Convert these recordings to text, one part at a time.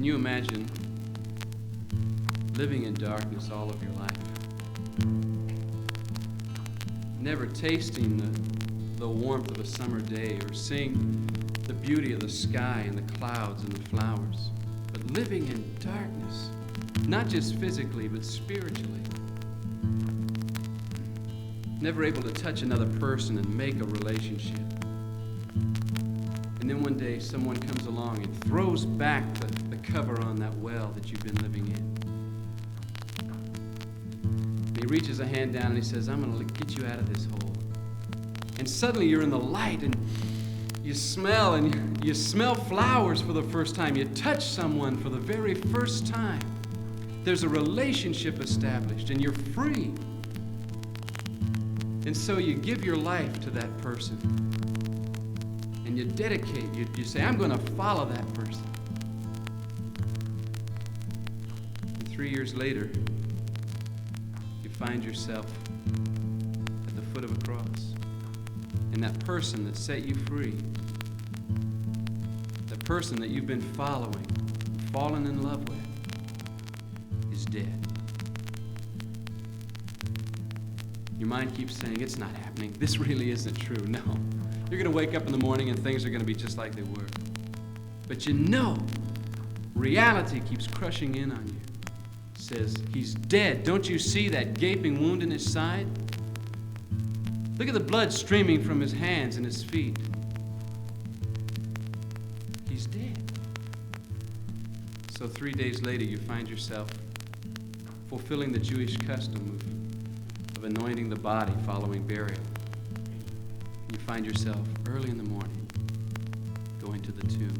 Can you imagine living in darkness all of your life? Never tasting the warmth of a summer day or seeing the beauty of the sky and the clouds and the flowers, but living in darkness, not just physically, but spiritually. Never able to touch another person and make a relationship. And then one day someone comes along and throws back the cover on that well that you've been living in. And he reaches a hand down and he says, I'm going to get you out of this hole. And suddenly you're in the light and you smell flowers for the first time. You touch someone for the very first time. There's a relationship established and you're free. And so you give your life to that person. And you dedicate, you say, I'm going to follow that person. And 3 years later, you find yourself at the foot of a cross. And that person that set you free, the person that you've been following, fallen in love with, is dead. Your mind keeps saying, it's not happening. This really isn't true. No. You're going to wake up in the morning and things are going to be just like they were. But you know, reality keeps crushing in on you. It says, he's dead. Don't you see that gaping wound in his side? Look at the blood streaming from his hands and his feet. He's dead. So 3 days later, you find yourself fulfilling the Jewish custom of anointing the body following burial. You find yourself early in the morning going to the tomb.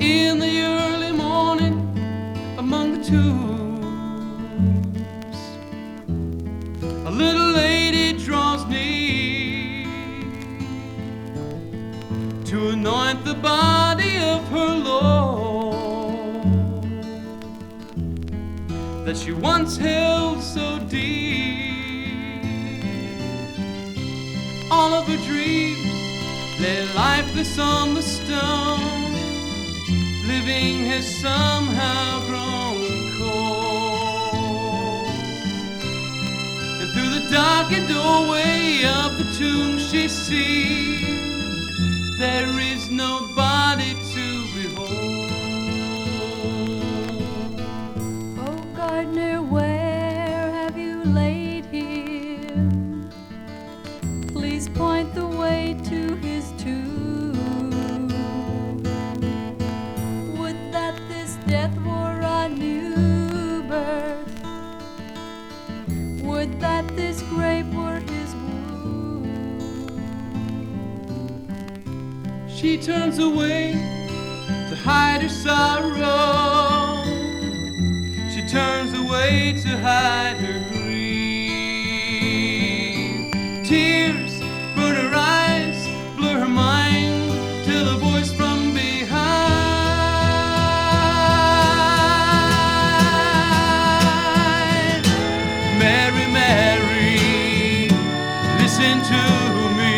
In the early morning among the tombs, a little lady draws near to anoint the body of her Lord that she once held so dear. All of her dreams lay lifeless on the stone. Living has somehow grown cold. And through the darkened doorway of the tomb she sees there is no body to behold. Oh, gardener, where have you laid him? Please point the way to his tomb. Death were a new birth. Would that this grave were his womb. She turns away to hide her sorrow. She turns away to hide her grief. Tears burn her eyes, blur her mind, till a voice from behind, listen to me,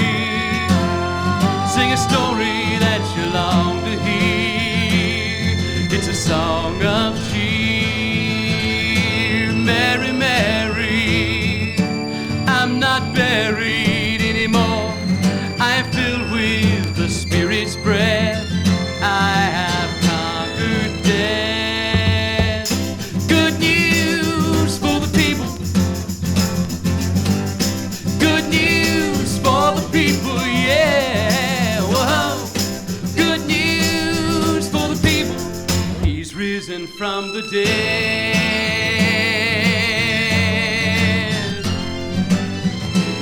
sing a story that you long to hear. It's a song of cheer. Mary, Mary, I'm not buried anymore. I am filled with the Spirit's breath. I have conquered death. Good news for the people. Good news for the people, yeah. Whoa. Good news for the people. He's risen from the dead.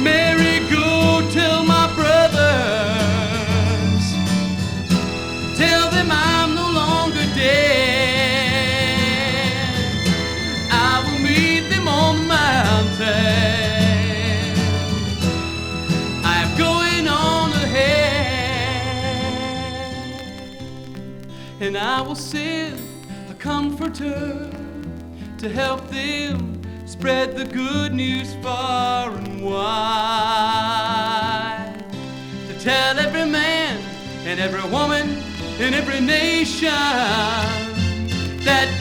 Mary, go tell my brothers. Tell them I'm no longer dead. I will meet them on the mountain. And I will send a comforter to help them spread the good news far and wide. To tell every man and every woman in every nation that